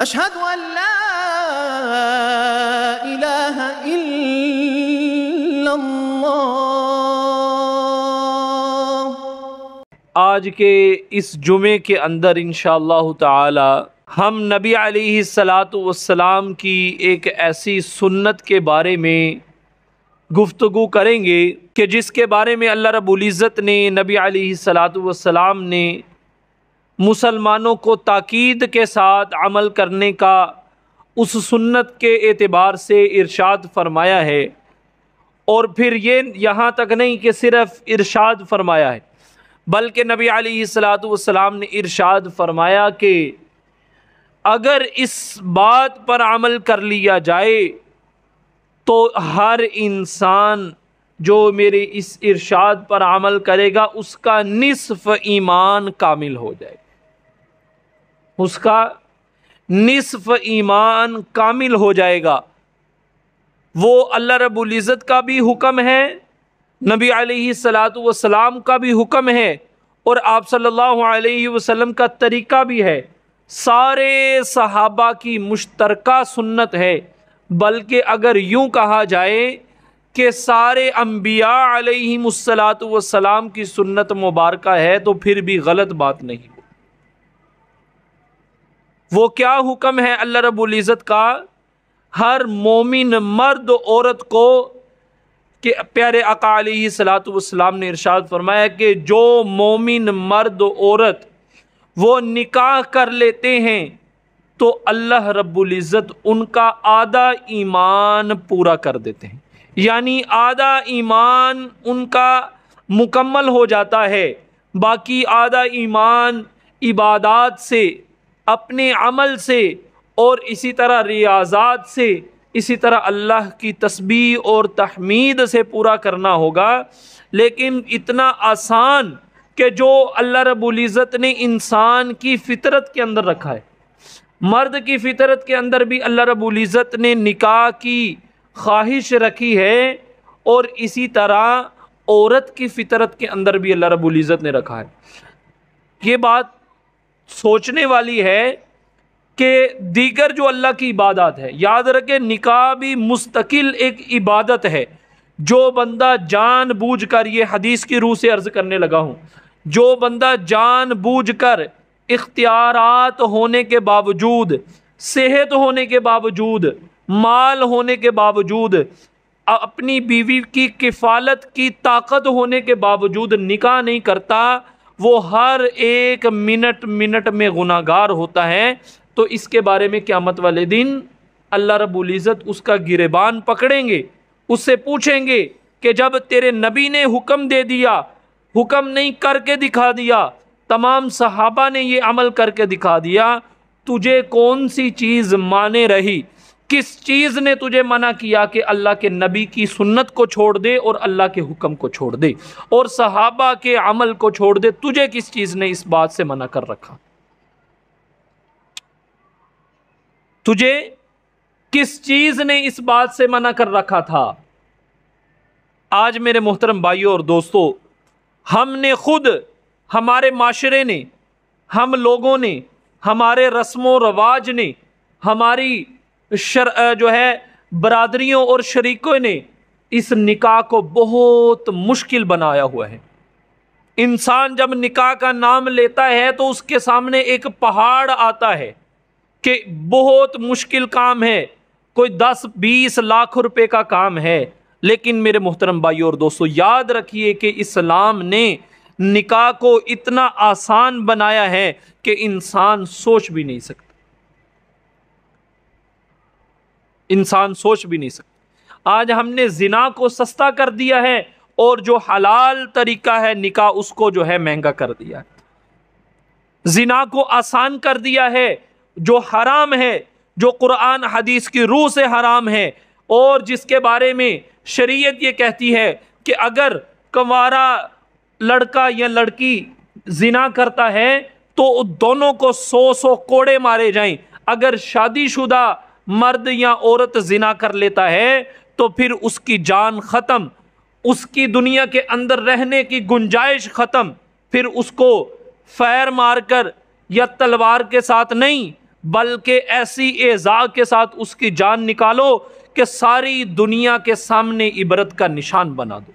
اشہد ان لا الہ الا اللہ۔ آج کے اس جمعے کے اندر انشاءاللہ تعالی ہم نبی علیہ السلام کی ایک ایسی سنت کے بارے میں گفتگو کریں گے کہ جس کے بارے میں اللہ رب العزت نے نبی علیہ السلام نے مسلمانوں کو تاکید کے ساتھ عمل کرنے کا اس سنت کے اعتبار سے ارشاد فرمایا ہے، اور پھر یہ یہاں تک نہیں کہ صرف ارشاد فرمایا ہے بلکہ نبی علیہ السلام نے ارشاد فرمایا کہ اگر اس بات پر عمل کر لیا جائے تو ہر انسان جو میرے اس ارشاد پر عمل کرے گا اس کا نصف ایمان کامل ہو جائے، اس کا نصف ایمان کامل ہو جائے گا۔ وہ اللہ رب العزت کا بھی حکم ہے، نبی علیہ السلام کا بھی حکم ہے، اور آپ صلی اللہ علیہ وسلم کا طریقہ بھی ہے، سارے صحابہ کی مشترکہ سنت ہے، بلکہ اگر یوں کہا جائے کہ سارے انبیاء علیہم السلام کی سنت مبارکہ ہے تو پھر بھی غلط بات نہیں۔ وہ کیا حکم ہے اللہ رب العزت کا؟ ہر مومن مرد عورت کو کہ پیارے آقا علیہ السلام نے ارشاد فرمایا کہ جو مومن مرد عورت وہ نکاح کر لیتے ہیں تو اللہ رب العزت ان کا آدھا ایمان پورا کر دیتے ہیں، یعنی آدھا ایمان ان کا مکمل ہو جاتا ہے، باقی آدھا ایمان عبادات سے، اپنے عمل سے، اور اسی طرح ریاضات سے، اسی طرح اللہ کی تسبیح اور تحمید سے پورا کرنا ہوگا۔ لیکن اتنا آسان کہ جو اللہ رب العزت نے انسان کی فطرت کے اندر رکھا ہے، مرد کی فطرت کے اندر بھی اللہ رب العزت نے نکاح کی خواہش رکھی ہے، اور اسی طرح عورت کی فطرت کے اندر بھی اللہ رب العزت نے رکھا ہے۔ یہ بات سوچنے والی ہے کہ دیگر جو اللہ کی عبادات ہے، یاد رکھیں نکاح بھی مستقل ایک عبادت ہے۔ جو بندہ جان بوجھ کر، یہ حدیث کی روح سے عرض کرنے لگا ہوں، جو بندہ جان بوجھ کر اختیارات ہونے کے باوجود، صحت ہونے کے باوجود، مال ہونے کے باوجود، اپنی بیوی کی کفالت کی طاقت ہونے کے باوجود نکاح نہیں کرتا، وہ ہر ایک منٹ میں گناہگار ہوتا ہے۔ تو اس کے بارے میں قیامت والے دن اللہ رب العزت اس کا گریبان پکڑیں گے، اس سے پوچھیں گے کہ جب تیرے نبی نے حکم دے دیا، حکم نہیں کر کے دکھا دیا، تمام صحابہ نے یہ عمل کر کے دکھا دیا، تجھے کون سی چیز مانے رہی؟ کس چیز نے تجھے منع کیا کہ اللہ کے نبی کی سنت کو چھوڑ دے اور اللہ کے حکم کو چھوڑ دے اور صحابہ کے عمل کو چھوڑ دے؟ تجھے کس چیز نے اس بات سے منع کر رکھا؟ تجھے کس چیز نے اس بات سے منع کر رکھا تھا؟ آج میرے محترم بھائیوں اور دوستو، ہم نے خود، ہمارے معاشرے نے، ہم لوگوں نے، ہمارے رسم و رواج نے، ہماری جو ہے برادریوں اور شریکوں نے اس نکاح کو بہت مشکل بنایا ہوا ہے۔ انسان جب نکاح کا نام لیتا ہے تو اس کے سامنے ایک پہاڑ آتا ہے کہ بہت مشکل کام ہے، کوئی 10-20 لاکھ روپے کا کام ہے۔ لیکن میرے محترم بھائیوں اور دوستو، یاد رکھیے کہ اسلام نے نکاح کو اتنا آسان بنایا ہے کہ انسان سوچ بھی نہیں سکتا، انسان سوچ بھی نہیں سکتا۔ آج ہم نے زنا کو سستا کر دیا ہے، اور جو حلال طریقہ ہے نکاح اس کو جو ہے مہنگا کر دیا ہے۔ زنا کو آسان کر دیا ہے، جو حرام ہے، جو قرآن حدیث کی روح سے حرام ہے، اور جس کے بارے میں شریعت یہ کہتی ہے کہ اگر کنوارا لڑکا یا لڑکی زنا کرتا ہے تو دونوں کو 100 کوڑے مارے جائیں، اگر شادی شدہ مرد یا عورت زنا کر لیتا ہے تو پھر اس کی جان ختم، اس کی دنیا کے اندر رہنے کی گنجائش ختم۔ پھر اس کو فیر مار کر یا تلوار کے ساتھ نہیں बल्कि ऐसी एज़ा के साथ उसकी जान निकालो कि सारी दुनिया के सामने इबरत का निशान बना दो।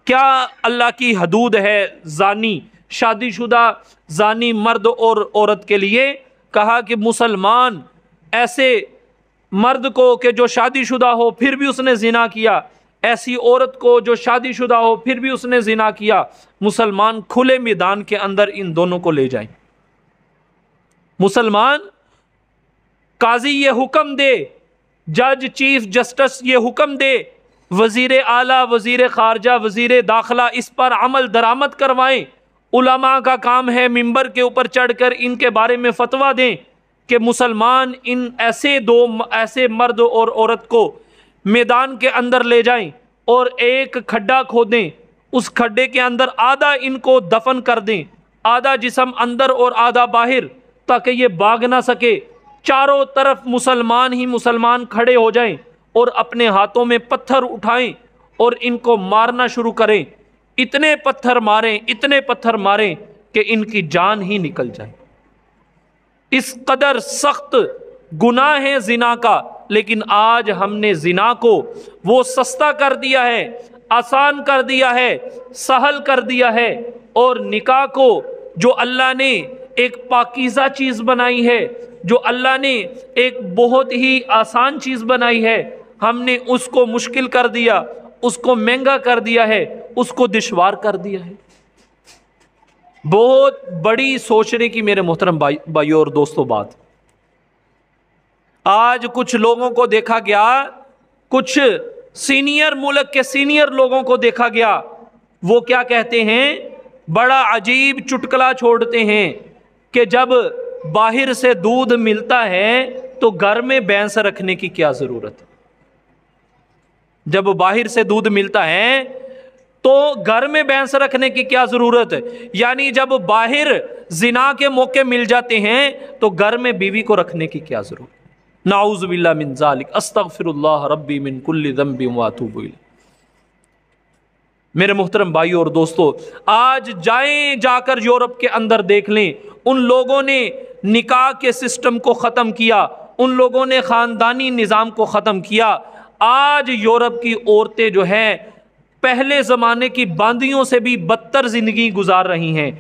क्या अल्लाह की हदूद है जानी, शादीशुदा जानी मर्द और औरत के लिए? कहा कि मुसलमान ऐसे मर्द को कि जो शादीशुदा हो फिर भी उसने जिना किया, ऐसी औरत को जो शादीशुदा हो फिर भी उसने जिना किया, मुसलमान खुले मैदान के अंदर इन दोनों को ले जाएं। मुसलमान काजी ये हुक्म दे, जज चीफ जस्टिस ये हुक्म दे, वजीर आला, वजीर खारजा, वजीर दाखिला इस पर अमल दरामद करवाएं। उलमा का काम है मिंबर के ऊपर चढ़कर इनके बारे में फतवा दें कि मुसलमान इन ऐसे मर्द और औरत को मैदान के अंदर ले जाएं और एक खड्डा खोदें, उस खड्डे के अंदर आधा इनको दफन कर दें, आधा जिस्म अंदर और आधा बाहर, ताकि ये भाग ना सके। चारों तरफ मुसलमान ही मुसलमान खड़े हो जाएं और अपने हाथों में पत्थर उठाएं और इनको मारना शुरू करें। इतने पत्थर मारें कि इनकी जान ही निकल जाए। इस कदर सख्त गुनाह है जिना का, लेकिन आज हमने जिना को वो सस्ता कर दिया है, आसान कर दिया है, सहल कर दिया है, और निकाह को जो अल्लाह ने एक पाकीज़ा चीज़ बनाई है, जो अल्लाह ने एक बहुत ही आसान चीज़ बनाई है, हमने उसको मुश्किल कर दिया, उसको महंगा कर दिया है, उसको दुश्वार कर दिया है। बहुत बड़ी सोचने की मेरे मोहतरम भाइयों और दोस्तों बात। आज कुछ लोगों को देखा गया, कुछ सीनियर मुल्क के सीनियर लोगों को देखा गया, वो क्या कहते हैं, बड़ा अजीब चुटकुला छोड़ते हैं कि जब बाहर से दूध मिलता है तो घर में भैंस रखने की क्या जरूरत है। जब बाहर से दूध मिलता है तो घर में भैंस रखने की क्या जरूरत है। यानी जब बाहर जिना के मौके मिल जाते हैं तो घर में बीवी को रखने की क्या जरूरत। नाऊज़ु बिल्लाह मिन ज़ालिक, अस्तग़फिरुल्लाह रब्बी मिन कुल्लि ज़ंबिन व अतूबु इलैह। मेरे मोहतरम भाइयों और दोस्तों, आज जाकर यूरोप के अंदर देख लें, उन लोगों ने निकाह के सिस्टम को ख़त्म किया, उन लोगों ने ख़ानदानी निज़ाम को ख़त्म किया। आज यूरोप की औरतें जो हैं पहले ज़माने की बांदियों से भी बदतर ज़िंदगी गुजार रही हैं।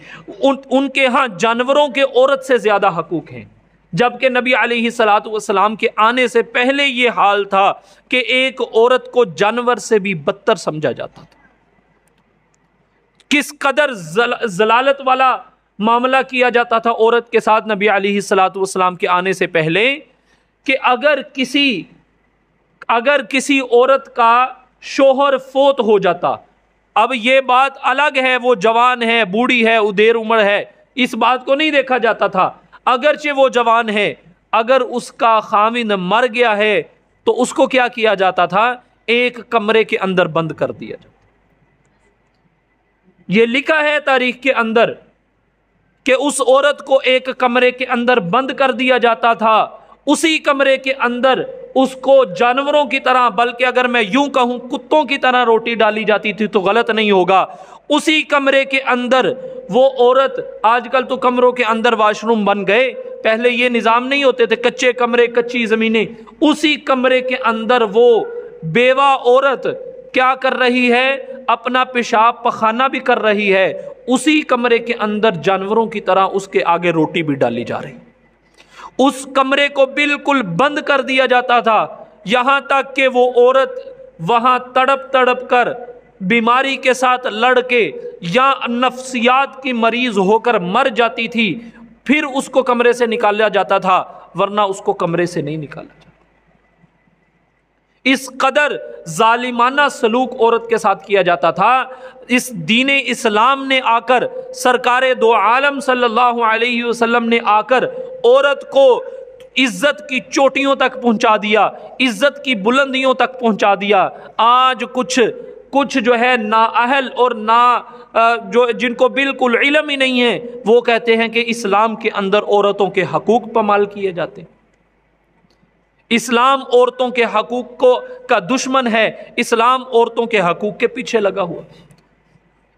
उनके यहाँ जानवरों के औरत से ज़्यादा हकूक़ हैं, जबकि नबी अलैहिस्सलातु वस्सलाम के आने से पहले ये हाल था कि एक औरत को जानवर से भी बदतर समझा जाता था। किस कदर जलालत वाला मामला किया जाता था औरत के साथ नबी अलैहिस्सलातु वस्सलाम के आने से पहले, कि अगर किसी औरत का शोहर फोत हो जाता, अब ये बात अलग है, वो जवान है, बूढ़ी है, उदेर उम्र है, इस बात को नहीं देखा जाता था। अगरचे वो जवान है, अगर उसका खाविंद मर गया है तो उसको क्या किया जाता था, एक कमरे के अंदर बंद कर दिया जाता। ये लिखा है तारीख के अंदर कि उस औरत को एक कमरे के अंदर बंद कर दिया जाता था। उसी कमरे के अंदर उसको जानवरों की तरह, बल्कि अगर मैं यूं कहूं कुत्तों की तरह रोटी डाली जाती थी तो गलत नहीं होगा। उसी कमरे के अंदर वो औरत, आजकल तो कमरों के अंदर वाशरूम बन गए, पहले ये निज़ाम नहीं होते थे, कच्चे कमरे, कच्ची ज़मीनें। उसी कमरे के अंदर वो बेवा औरत क्या कर रही है, अपना पेशाब पखाना भी कर रही है। उसी कमरे के अंदर जानवरों की तरह उसके आगे रोटी भी डाली जा रही। उस कमरे को बिल्कुल बंद कर दिया जाता था, यहाँ तक कि वो औरत वहाँ तड़प तड़प कर बीमारी के साथ लड़ के या नफ्सियात की मरीज होकर मर जाती थी, फिर उसको कमरे से निकाला जाता था, वरना उसको कमरे से नहीं निकाला जाता। इस कदर जालिमाना सलूक औरत के साथ किया जाता था। इस दीन इस्लाम ने आकर, सरकारे दो आलम सल्लल्लाहु अलैहि वसल्लम ने आकर औरत को इज्जत की चोटियों तक पहुंचा दिया, इज्जत की बुलंदियों तक पहुंचा दिया। आज कुछ जो है नाअहल और जो जिनको बिल्कुल इल्म ही नहीं है, वो कहते हैं कि इस्लाम के अंदर औरतों के हकूक पमाल किए जाते हैं। इस्लाम औरतों के हकूक का दुश्मन है, इस्लाम औरतों के हकूक के पीछे लगा हुआ।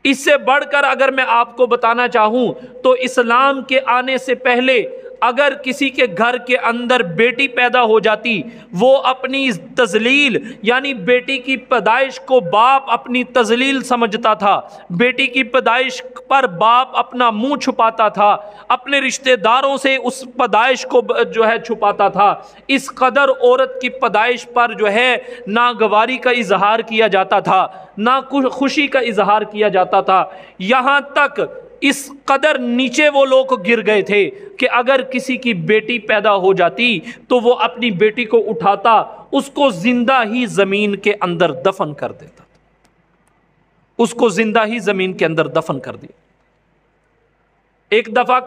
इससे बढ़कर अगर मैं आपको बताना चाहूं तो इस्लाम के आने से पहले اگر کسی کے گھر کے اندر بیٹی پیدا ہو جاتی، وہ اپنی تذلیل یعنی بیٹی کی پیدائش کو باپ اپنی تذلیل سمجھتا تھا، بیٹی کی پیدائش پر باپ اپنا منہ چھپاتا تھا، اپنے رشتہ داروں سے اس پیدائش کو جو ہے چھپاتا تھا، اس قدر عورت کی پیدائش پر جو ہے ناگواری کا اظہار کیا جاتا تھا، نہ خوشی کا اظہار کیا جاتا تھا، یہاں تک اس قدر نیچے وہ لوگ گر گئے تھے کہ اگر کسی کی بیٹی پیدا ہو جاتی تو وہ اپنی بیٹی کو اٹھاتا، اس کو زندہ ہی زمین کے اندر دفن کر دیتا، اس کو زندہ ہی زمین کے اندر دفن کر دیا۔ ایک دفعہ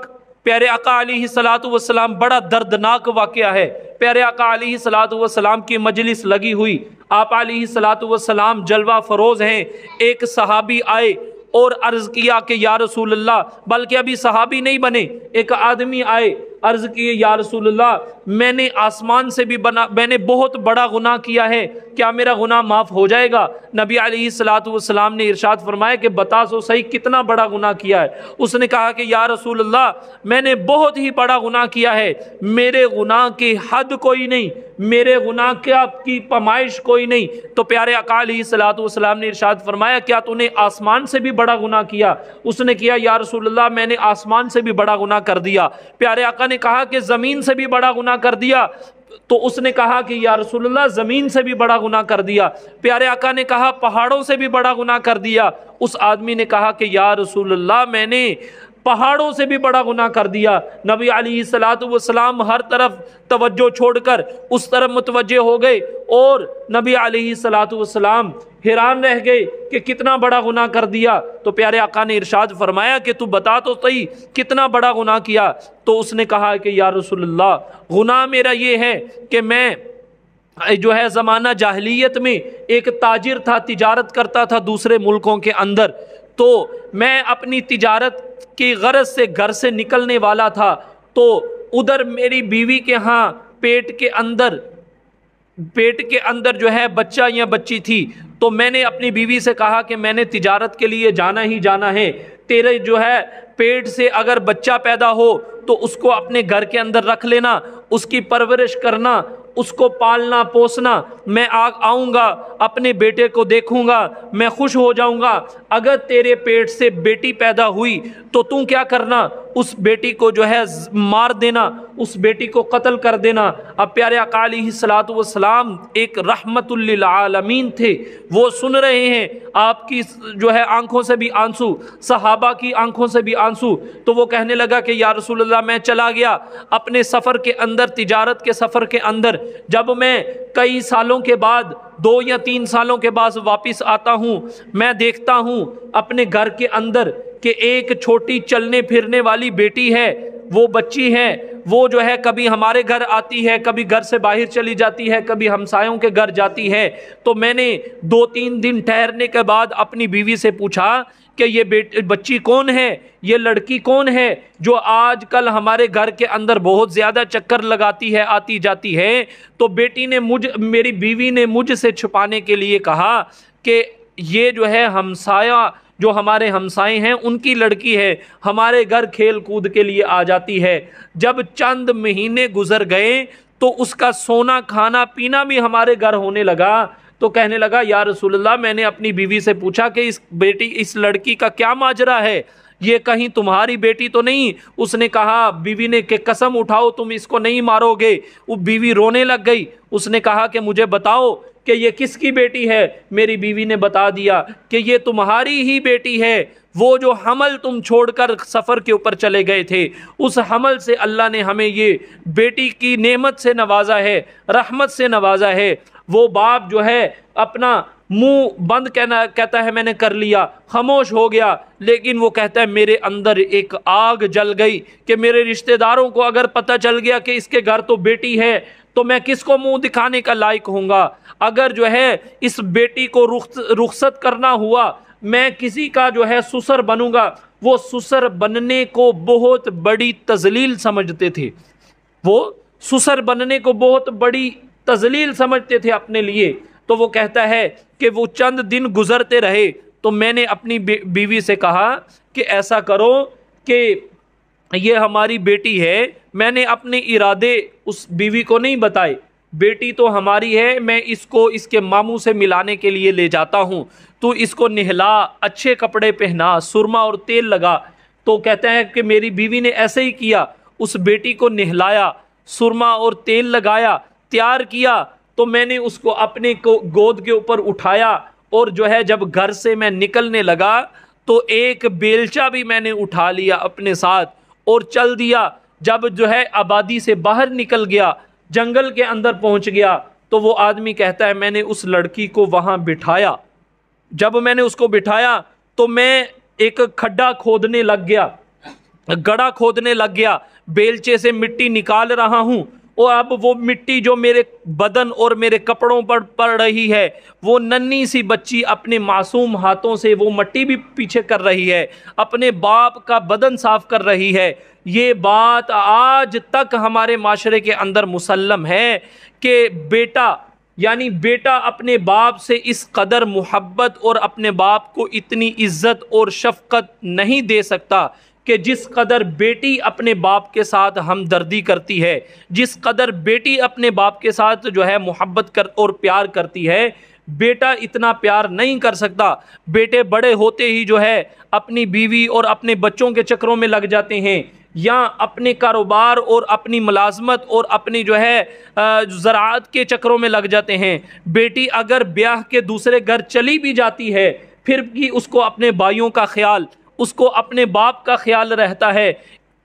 پیارے آقا علیہ الصلوۃ والسلام، بڑا دردناک واقعہ ہے، پیارے آقا علیہ الصلوۃ والسلام کی مجلس لگی ہوئی، آپ علیہ الصلوۃ والسلام جلوہ فروز ہیں، ایک صحابی آئے اور عرض کیا کہ یا رسول اللہ، بلکہ ابھی صحابی نہیں بنے، ایک آدمی آئے، عرض کیے یا رسول اللہ، میں نے آسمان سے بھی میں نے بہت بڑا گناہ کیا ہے، کیا میرا گناہ معاف ہو جائے گا؟ نبی علیہ الصلوۃ والسلام نے ارشاد فرمایا کہ بتا سو صحیح کتنا بڑا گناہ کیا ہے؟ اس نے کہا کہ یا رسول اللہ، میں نے بہت ہی بڑا گناہ کیا ہے، میرے گناہ کی حد کوئی نہیں، میرے گناہ کی پمائش کوئی نہیں۔ تو پیارے آقا علیہ الصلوۃ والسلام نے ارشاد فرمایا کیا تو نے آسمان سے بھی بڑا گناہ کیا؟ اس نے کیا یا رسول اللہ، میں نے آسمان سے بھی بڑا گناہ کر دیا۔ پیارے آقا نے کہا کہ زمین سے بھی بڑا گناہ کر دیا؟ تو اس نے کہا کہ یا رسول اللہ، زمین سے بھی بڑا گناہ کر دیا۔ پیارے آقا نے کہا پہاڑوں سے بھی بڑا گناہ کر دیا؟ اس آدمی نے کہا کہ یا رسول اللہ، میں نے پہاڑوں سے بھی بڑا گناہ کر دیا۔ نبی علیہ الصلوۃ والسلام ہر طرف توجہ چھوڑ کر اس طرف متوجہ ہو گئے، اور نبی علیہ الصلوۃ والسلام حیران رہ گئے کہ کتنا بڑا گناہ کر دیا۔ تو پیارے آقا نے ارشاد فرمایا کہ تو بتا تو صحیح کتنا بڑا گناہ کیا؟ تو اس نے کہا کہ یا رسول اللہ، گناہ میرا یہ ہے کہ میں جو ہے زمانہ جاہلیت میں ایک تاجر تھا، تجارت کرتا تھا دوسرے ملکوں کے اندر، تو میں اپنی تجارت کی غرض سے گھر سے نکلنے والا تھا، تو ادھر میری بیوی کے ہاں پیٹ کے اندر جو ہے بچہ یا بچی تھی، تو میں نے اپنی بیوی سے کہا کہ میں نے تجارت کے لیے جانا ہی جانا ہے، تیرے جو ہے پیٹ سے اگر بچہ پیدا ہو تو اس کو اپنے گھر کے اندر رکھ لینا، اس کی پرورش کرنا، اس کو پالنا پوسنا، میں آؤں گا اپنے بیٹے کو دیکھوں گا، میں خوش ہو جاؤں گا۔ اگر تیرے پیٹ سے بیٹی پیدا ہوئی تو تم کیا کرنا؟ اس بیٹی کو جو ہے مار دینا، اس بیٹی کو قتل کر دینا۔ اب پیارے آقا علیہ الصلوۃ والسلام ایک رحمت للعالمین تھے، وہ سن رہے ہیں آپ کی جو ہے آنکھوں سے بھی آنسو، صحابہ کی آنکھوں سے بھی آنسو، تو وہ کہنے لگا کہ یا رسول اللہ، میں چلا گیا اپنے سفر کے اندر، تجارت کے سفر کے اندر، جب میں کئی سالوں کے بعد 2 یا 3 سالوں کے بعد واپس آتا ہوں، میں دیکھتا ہوں اپنے گھر کے اندر کہ ایک چھوٹی چلنے پھرنے والی بیٹی ہے، وہ بچی ہے، وہ جو ہے کبھی ہمارے گھر آتی ہے، کبھی گھر سے باہر چلی جاتی ہے، کبھی ہمسایوں کے گھر جاتی ہے۔ تو میں نے 2-3 دن ٹھہرنے کے بعد اپنی بیوی سے پوچھا کہ یہ بچی کون ہے، یہ لڑکی کون ہے جو آج کل ہمارے گھر کے اندر بہت زیادہ چکر لگاتی ہے، آتی جاتی ہے؟ تو میری بیوی نے مجھ سے چھپانے کے لیے کہا کہ یہ جو ہے ہمسایہ، جو ہمارے ہمسائے ہیں ان کی لڑکی ہے، ہمارے گھر کھیل کود کے لیے آ جاتی ہے۔ جب چند مہینے گزر گئے تو اس کا سونا کھانا پینا بھی ہمارے گھر ہونے لگا۔ تو کہنے لگا یا رسول اللہ، میں نے اپنی بیوی سے پوچھا کہ اس لڑکی کا کیا ماجرا ہے، یہ کہیں تمہاری بیٹی تو نہیں؟ اس نے کہا، بیوی نے کہ قسم اٹھاؤ تم اس کو نہیں مارو گے۔ وہ بیوی رونے لگ گئی، اس نے کہا کہ مجھے بتاؤ کہ یہ کس کی بیٹی ہے؟ میری بیوی نے بتا دیا کہ یہ تمہاری ہی بیٹی ہے، وہ جو حمل تم چھوڑ کر سفر کے اوپر چلے گئے تھے، اس حمل سے اللہ نے ہمیں یہ بیٹی کی نعمت سے نوازا ہے، رحمت سے نوازا ہے۔ وہ باپ جو ہے اپنا منہ بند کہتا ہے میں نے کر لیا، خاموش ہو گیا، لیکن وہ کہتا ہے میرے اندر ایک آگ جل گئی کہ میرے رشتہ داروں کو اگر پتہ چل گیا کہ اس کے گھر تو بیٹی ہے تو میں کس کو منہ دکھانے کا لائق ہوں گا؟ اگر جو ہے اس بیٹی کو رخصت کرنا ہوا، میں کسی کا جو ہے سسر بنوں گا۔ وہ سسر بننے کو بہت بڑی تذلیل سمجھتے تھے، وہ سسر بننے کو بہت بڑی تذلیل سمجھتے تھے اپنے لیے۔ تو وہ کہتا ہے کہ وہ چند دن گزرتے رہے تو میں نے اپنی بیوی سے کہا کہ ایسا کرو کہ یہ ہماری بیٹی ہے، मैंने अपने इरादे उस बीवी को नहीं बताए, बेटी तो हमारी है, मैं इसको इसके मामू से मिलाने के लिए ले जाता हूँ, तो इसको नहला, अच्छे कपड़े पहना, सुरमा और तेल लगा। तो कहते हैं कि मेरी बीवी ने ऐसे ही किया, उस बेटी को नहलाया, सुरमा और तेल लगाया, तैयार किया। तो मैंने उसको अपने को गोद के ऊपर उठाया और जो है जब घर से मैं निकलने लगा तो एक बेलचा भी मैंने उठा लिया अपने साथ और चल दिया। जब जो है आबादी से बाहर निकल गया, जंगल के अंदर पहुंच गया, तो वो आदमी कहता है मैंने उस लड़की को वहां बिठाया। जब मैंने उसको बिठाया तो मैं एक खड्डा खोदने लग गया, गड्ढा खोदने लग गया, बेलचे से मिट्टी निकाल रहा हूं और अब वो मिट्टी जो मेरे बदन और मेरे कपड़ों पर पड़ रही है, वो नन्ही सी बच्ची अपने मासूम हाथों से वो मिट्टी भी पीछे कर रही है, अपने बाप का बदन साफ कर रही है। ये बात आज तक हमारे माशरे के अंदर मुसल्लम है कि बेटा यानी बेटा अपने बाप से इस कदर मोहब्बत और अपने बाप को इतनी इज्जत और शफकत नहीं दे सकता कि जिस कदर बेटी अपने बाप के साथ हमदर्दी करती है, जिस कदर बेटी अपने बाप के साथ जो है मोहब्बत कर और प्यार करती है, बेटा इतना प्यार नहीं कर सकता। बेटे बड़े होते ही जो है अपनी बीवी और अपने बच्चों के चक्करों में लग जाते हैं, या अपने कारोबार और अपनी मुलाजमत और अपनी जो है ज़राअत के चक्करों में लग जाते हैं। बेटी अगर ब्याह के दूसरे घर चली भी जाती है, फिर भी उसको अपने भाइयों का ख्याल, उसको अपने बाप का ख्याल रहता है।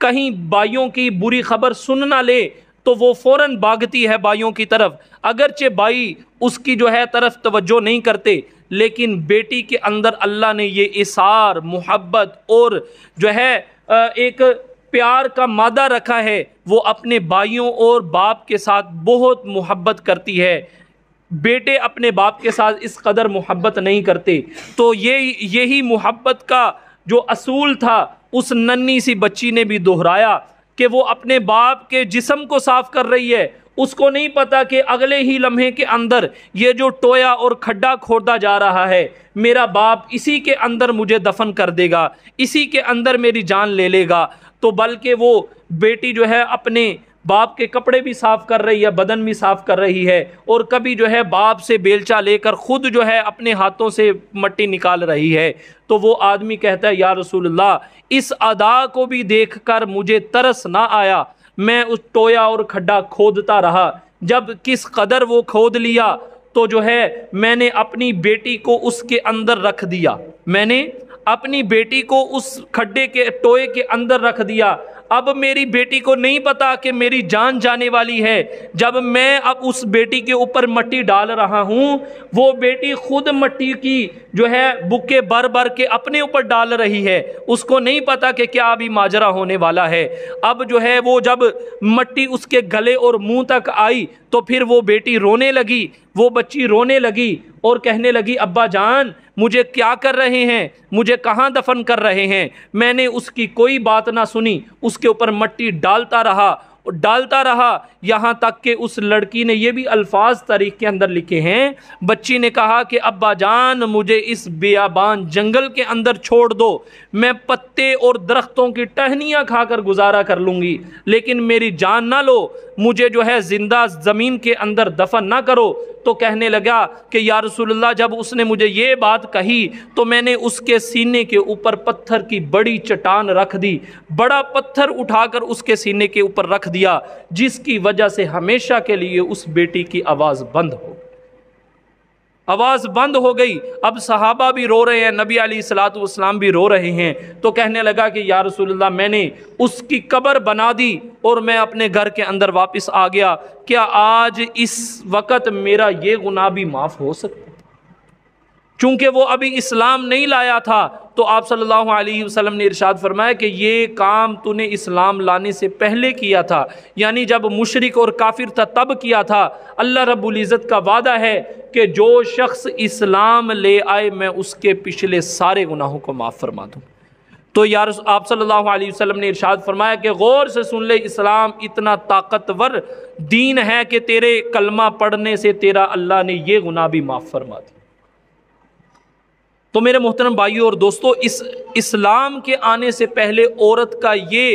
कहीं भाइयों की बुरी खबर सुन ना ले तो वो फ़ौरन भागती है भाइयों की तरफ, अगरचे भाई उसकी जो है तरफ तवज्जो नहीं करते, लेकिन बेटी के अंदर अल्लाह ने ये इसार, मोहब्बत और जो है एक प्यार का मादा रखा है। वो अपने भाइयों और बाप के साथ बहुत मोहब्बत करती है। बेटे अपने बाप के साथ इस कदर मोहब्बत नहीं करते। तो यही मोहब्बत का जो असूल था उस नन्ही सी बच्ची ने भी दोहराया कि वो अपने बाप के जिस्म को साफ कर रही है। उसको नहीं पता कि अगले ही लम्हे के अंदर ये जो टोया और खड्डा खोदा जा रहा है, मेरा बाप इसी के अंदर मुझे दफन कर देगा, इसी के अंदर मेरी जान ले लेगा। तो बल्कि वो बेटी जो है अपने बाप के कपड़े भी साफ़ कर रही है, बदन भी साफ़ कर रही है, और कभी जो है बाप से बेलचा लेकर ख़ुद जो है अपने हाथों से मट्टी निकाल रही है। तो वो आदमी कहता है या रसूलल्लाह, इस अदा को भी देखकर मुझे तरस ना आया, मैं उस टोया और खड्डा खोदता रहा। जब किस कदर वो खोद लिया तो जो है मैंने अपनी बेटी को उसके अंदर रख दिया, मैंने अपनी बेटी को उस खड्डे के टोए के अंदर रख दिया। अब मेरी बेटी को नहीं पता कि मेरी जान जाने वाली है। जब मैं अब उस बेटी के ऊपर मट्टी डाल रहा हूँ, वो बेटी खुद मट्टी की जो है बुक्के भर भर के अपने ऊपर डाल रही है। उसको नहीं पता कि क्या अभी माजरा होने वाला है। अब जो है वो जब मट्टी उसके गले और मुंह तक आई तो फिर वो बेटी रोने लगी, वो बच्ची रोने लगी और कहने लगी, अब्बा जान मुझे क्या कर रहे हैं, मुझे कहाँ दफन कर रहे हैं। मैंने उसकी कोई बात ना सुनी, उसके ऊपर मट्टी डालता रहा यहाँ तक कि उस लड़की ने ये भी अल्फाज तारीख के अंदर लिखे हैं। बच्ची ने कहा कि अब्बा जान मुझे इस बियाबान जंगल के अंदर छोड़ दो, मैं पत्ते और दरख्तों की टहनियाँ खाकर गुजारा कर लूँगी, लेकिन मेरी जान ना लो, मुझे जो है ज़िंदा ज़मीन के अंदर दफन ना करो। तो कहने लगा कि या रसूलल्लाह, जब उसने मुझे ये बात कही तो मैंने उसके सीने के ऊपर पत्थर की बड़ी चट्टान रख दी, बड़ा पत्थर उठाकर उसके सीने के ऊपर रख दिया, जिसकी वजह से हमेशा के लिए उस बेटी की आवाज़ बंद हो गई। आवाज़ बंद हो गई। अब सहाबा भी रो रहे हैं, नबी अलैहिस्सलातु वस्सलाम भी रो रहे हैं। तो कहने लगा कि या रसूलल्लाह, मैंने उसकी कब्र बना दी और मैं अपने घर के अंदर वापस आ गया। क्या आज इस वक़्त मेरा ये गुनाह भी माफ़ हो सकता? चूँकि वो अभी इस्लाम नहीं लाया था, तो आप सल्लल्लाहु अलैहि वसल्लम ने इरशाद फरमाया कि ये काम तूने इस्लाम लाने से पहले किया था, यानी जब मुशरिक और काफिर था तब किया था। अल्लाह रब्बुल इज़्ज़त का वादा है कि जो शख्स इस्लाम ले आए मैं उसके पिछले सारे गुनाहों को माफ़ फरमा दूँ। तो यार आप सल्लल्लाहु अलैहि वसल्लम ने इरशाद फरमाया कि गौर से सुन ले, इस्लाम इतना ताकतवर दीन है कि तेरे कलमा पढ़ने से तेरा अल्लाह ने ये गुनाह भी माफ़ फरमा दिया। तो मेरे मोहतरम भाइयों और दोस्तों, इस इस्लाम के आने से पहले औरत का ये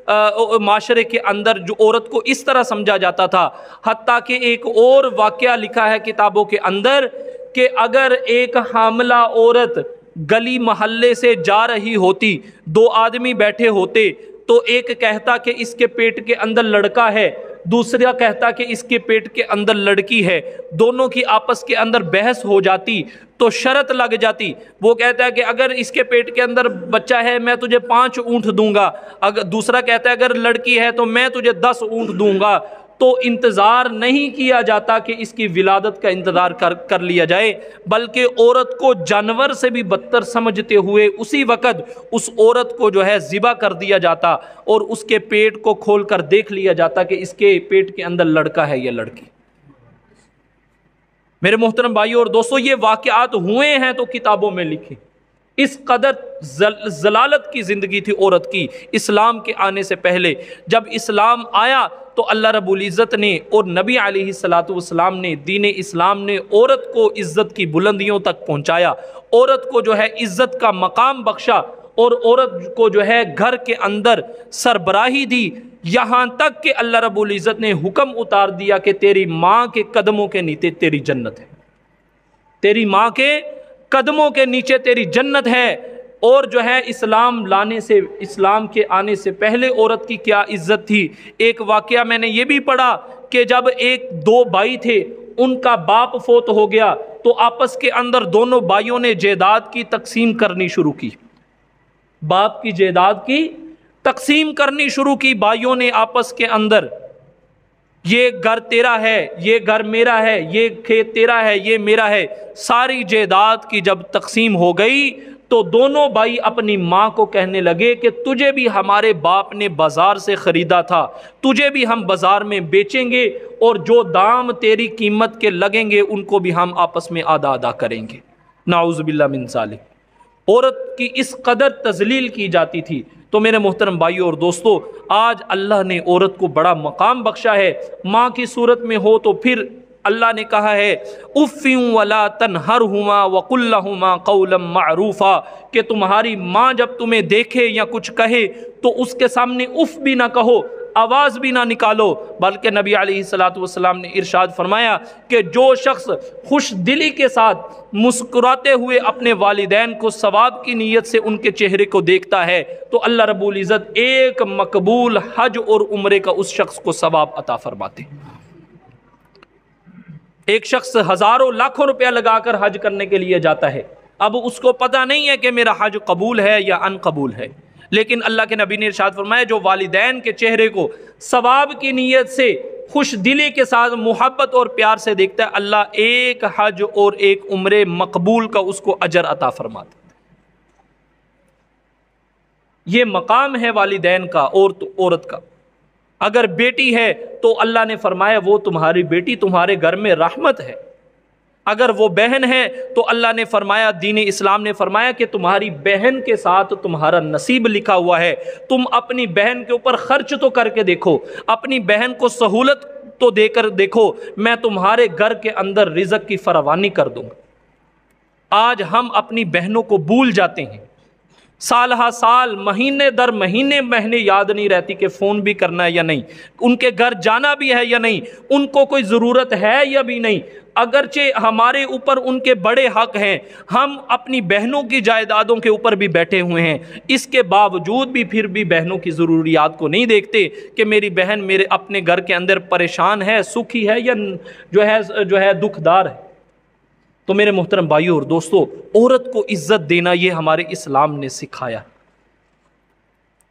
माशरे के अंदर जो औरत को इस तरह समझा जाता था, हत्ता कि एक और वाक़या लिखा है किताबों के अंदर कि अगर एक हामला औरत गली महल्ले से जा रही होती, दो आदमी बैठे होते, तो एक कहता कि इसके पेट के अंदर लड़का है, दूसरा कहता कि इसके पेट के अंदर लड़की है, दोनों की आपस के अंदर बहस हो जाती तो शर्त लग जाती। वो कहता है कि अगर इसके पेट के अंदर बच्चा है मैं तुझे 5 ऊँट दूंगा, अगर दूसरा कहता है अगर लड़की है तो मैं तुझे 10 ऊँट दूंगा। तो इंतज़ार नहीं किया जाता कि इसकी विलादत का इंतज़ार कर लिया जाए, बल्कि औरत को जानवर से भी बदतर समझते हुए उसी वक़्त उस औरत को जो है ज़िबा कर दिया जाता और उसके पेट को खोल कर देख लिया जाता कि इसके पेट के अंदर लड़का है या लड़की। मेरे मोहतरम भाइयों और दोस्तों, ये वाक़यात हुए हैं तो किताबों में लिखे। इस कदर जलालत की ज़िंदगी थी औरत की इस्लाम के आने से पहले। जब इस्लाम आया तो अल्लाह रब्बुल इज़्ज़त ने और नबी अलैहिस्सलातु वस्सलाम ने, दीन इस्लाम ने औरत को इज़्ज़त की बुलंदियों तक पहुँचाया, औरत को जो है इज़्ज़त का मकाम बख्शा और औरत को जो है घर के अंदर सरबराही दी। यहाँ तक कि अल्लाह रब्बुल इज़्ज़त ने हुक्म उतार दिया कि तेरी माँ के कदमों के नीचे तेरी जन्नत है, तेरी माँ के कदमों के नीचे तेरी जन्नत है। और जो है इस्लाम लाने से, इस्लाम के आने से पहले औरत की क्या इज्जत थी। एक वाक़या मैंने ये भी पढ़ा कि जब दो भाई थे, उनका बाप फोत हो गया तो आपस के अंदर दोनों भाइयों ने जायदाद की तकसीम करनी शुरू की, बाप की जायदाद की तकसीम करनी शुरू की भाइयों ने आपस के अंदर। ये घर तेरा है, ये घर मेरा है, ये खेत तेरा है, ये मेरा है। सारी जायदाद की जब तकसीम हो गई तो दोनों भाई अपनी माँ को कहने लगे कि तुझे भी हमारे बाप ने बाजार से ख़रीदा था, तुझे भी हम बाजार में बेचेंगे और जो दाम तेरी कीमत के लगेंगे उनको भी हम आपस में आधा आधा करेंगे। नाउज़ु बिल्लाह मिन ज़ालिक। औरत की इस कदर तज़लील की जाती थी। तो मेरे मोहतरम भाइयों और दोस्तों, आज अल्लाह ने औरत को बड़ा मकाम बख्शा है। माँ की सूरत में हो तो फिर अल्लाह ने कहा है उफ़्फ़िन वला तन्हरहुमा वक़ुल लहुमा क़ौलन मअरूफ़ा, कि तुम्हारी माँ जब तुम्हें देखे या कुछ कहे तो उसके सामने उफ़ भी ना कहो, आवाज़ भी ना निकालो। बल्कि नबी अलैहिस्सलातु वस्सलाम ने इरशाद फरमाया कि जो शख्स खुश दिली के साथ मुस्कुराते हुए अपने वालिदैन को सवाब की नीयत से उनके चेहरे को देखता है तो अल्लाह रब्बुल इज़्ज़त एक मकबूल हज और उम्रे का उस शख्स को सवाब अता फरमाते। एक शख्स हज़ारों लाखों रुपया लगाकर हज करने के लिए जाता है, अब उसको पता नहीं है कि मेरा हज कबूल है या अनकबूल है, लेकिन अल्लाह के नबी ने इरशाद फरमाया जो वालिदैन के चेहरे को सवाब की नीयत से खुश दिली के साथ मोहब्बत और प्यार से देखता है, अल्लाह एक हज और एक उम्रे मकबूल का उसको अजर अता फरमाता। ये मकाम है वालिदैन का और औरत का। अगर बेटी है तो अल्लाह ने फरमाया वो तुम्हारी बेटी तुम्हारे घर में रहमत है। अगर वो बहन है तो अल्लाह ने फरमाया, दीन इस्लाम ने फरमाया कि तुम्हारी बहन के साथ तुम्हारा नसीब लिखा हुआ है। तुम अपनी बहन के ऊपर खर्च तो करके देखो, अपनी बहन को सहूलत तो देकर देखो, मैं तुम्हारे घर के अंदर रिज़्क़ की फरावानी कर दूंगा। आज हम अपनी बहनों को भूल जाते हैं, साल हा साल, महीने दर महीने महीने याद नहीं रहती कि फ़ोन भी करना है या नहीं, उनके घर जाना भी है या नहीं, उनको कोई ज़रूरत है या भी नहीं। अगरचे हमारे ऊपर उनके बड़े हक़ हैं, हम अपनी बहनों की जायदादों के ऊपर भी बैठे हुए हैं, इसके बावजूद भी फिर भी बहनों की ज़रूरियात को नहीं देखते कि मेरी बहन मेरे अपने घर के अंदर परेशान है, सुखी है या जो है दुखदार है। तो मेरे मोहतरम भाइयों और दोस्तों, औरत को इज्जत देना ये हमारे इस्लाम ने सिखाया।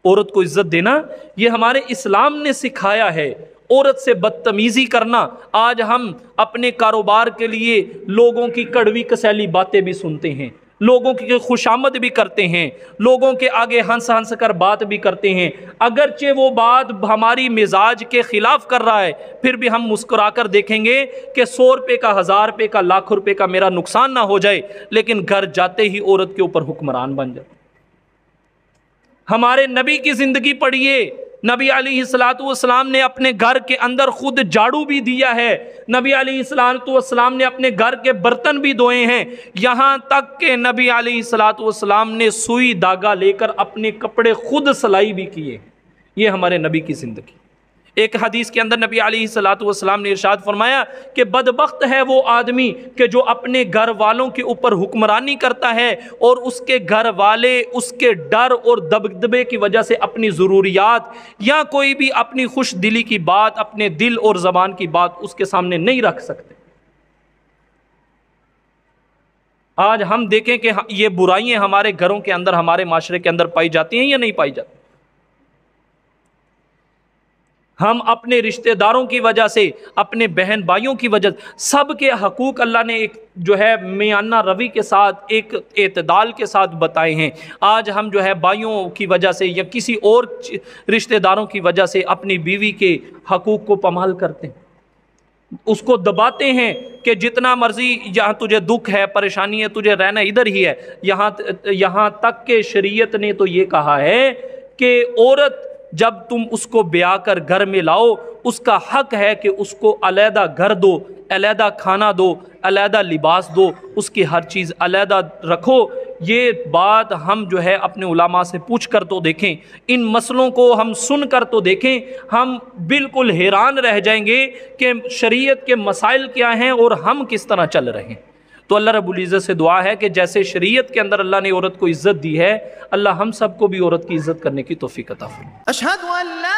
औरत को इज्जत देना ये हमारे इस्लाम ने सिखाया है। औरत से बदतमीज़ी करना, आज हम अपने कारोबार के लिए लोगों की कड़वी कसैली बातें भी सुनते हैं, लोगों की खुशामद भी करते हैं, लोगों के आगे हंस हंस कर बात भी करते हैं। अगरचे वो बात हमारी मिजाज के ख़िलाफ़ कर रहा है, फिर भी हम मुस्कुरा कर देखेंगे कि 100 रुपये का, 1000 रुपये का, लाख रुपये का मेरा नुकसान ना हो जाए, लेकिन घर जाते ही औरत के ऊपर हुक्मरान बन जाए। हमारे नबी की ज़िंदगी पढ़िए, नबी अलैहिस्सलातु वस्सलाम ने अपने घर के अंदर खुद झाड़ू भी दिया है, नबी अलैहिस्सलातु वस्सलाम ने अपने घर के बर्तन भी धोए हैं, यहाँ तक कि नबी अलैहिस्सलातु वस्सलाम ने सुई धागा लेकर अपने कपड़े खुद सिलाई भी किए। یہ ہمارے نبی کی زندگی۔ ایک حدیث کے اندر نبی علیہ الصلوۃ والسلام نے ارشاد فرمایا کہ بدبخت ہے وہ آدمی کہ جو اپنے گھر والوں کے اوپر حکمرانی کرتا ہے اور اس کے گھر والے اس کے ڈر اور دبدبے کی وجہ سے اپنی ضروریات یا کوئی بھی اپنی خوش دلی کی بات، اپنے دل اور زبان کی بات اس کے سامنے نہیں رکھ سکتے۔ آج ہم دیکھیں کہ یہ برائیاں ہمارے گھروں کے اندر، ہمارے معاشرے کے اندر پائی جاتی ہیں یا نہیں پائی جاتی۔ ہم اپنے رشتہ داروں کی وجہ سے، اپنے بہن بھائیوں کی وجہ سے، سب کے حقوق اللہ نے ایک جو ہے میانہ روی کے ساتھ، ایک اعتدال کے ساتھ بتائے ہیں۔ آج ہم جو ہے بھائیوں کی وجہ سے یا کسی اور رشتہ داروں کی وجہ سے اپنی بیوی کے حقوق کو پامال کرتے ہیں، اس کو دباتے ہیں کہ جتنا مرضی یہاں تجھے دکھ ہے، پریشانی ہے، تجھے رہنا ادھر ہی ہے۔ یہاں تک کہ شریعت نے تو یہ کہا ہے کہ عورت جب تم اس کو بیاہ کر گھر میں لاؤ، اس کا حق ہے کہ اس کو علیحدہ گھر دو، علیحدہ کھانا دو، علیحدہ لباس دو، اس کی ہر چیز علیحدہ رکھو۔ یہ بات ہم جو ہے اپنے علماء سے پوچھ کر تو دیکھیں، ان مسئلوں کو ہم سن کر تو دیکھیں، ہم بالکل حیران رہ جائیں گے کہ شریعت کے مسائل کیا ہیں اور ہم کس طرح چل رہے ہیں۔ تو اللہ رب العزت سے دعا ہے کہ جیسے شریعت کے اندر اللہ نے عورت کو عزت دی ہے، اللہ ہم سب کو بھی عورت کی عزت کرنے کی توفیق عطا فرمائے۔ اشہد ان لا